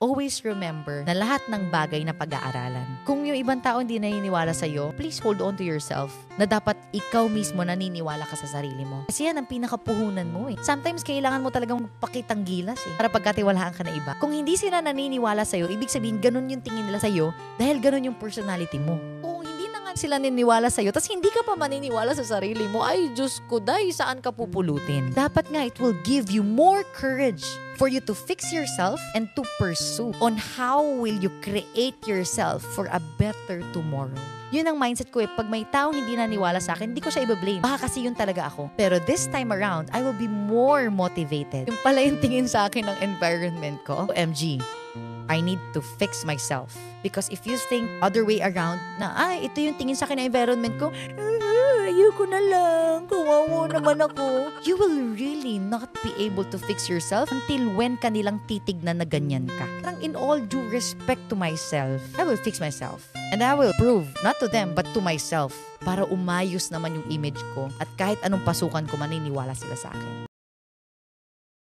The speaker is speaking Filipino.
always remember na lahat ng bagay na pag-aaralan. Kung yung ibang tao hindi naniniwala sa'yo, please hold on to yourself na dapat ikaw mismo naniniwala ka sa sarili mo. Kasi yan ang pinakapuhunan mo eh. Sometimes kailangan mo talagang pakitang gilas eh, para pagkatiwalaan ka na iba. Kung hindi sila naniniwala sa'yo, ibig sabihin ganun yung tingin nila sa'yo dahil ganun yung personality mo. Kung hindi na nga sila naniniwala sa'yo, tas hindi ka pa maniniwala sa sarili mo, ay Diyos ko, dahil saan ka pupulutin? Dapat nga, it will give you more courage for you to fix yourself and to pursue on how will you create yourself for a better tomorrow. Yun ang mindset ko eh. Pag may taong hindi naniwala sa akin, hindi ko siya i-blame. Baka kasi yun talaga ako. Pero this time around, I will be more motivated. Yung pala yung tingin sa akin ng environment ko. OMG, I need to fix myself. Because if you think other way around, na ito yung tingin sa akin ng environment ko, ayoko na lang, kawawa naman ako. You will really not be able to fix yourself until when kanilang titignan na ganyan ka. Parang in all due respect to myself, I will fix myself. And I will prove, not to them, but to myself, para umayos naman yung image ko at kahit anong pasukan ko, maniniwala sila sa akin.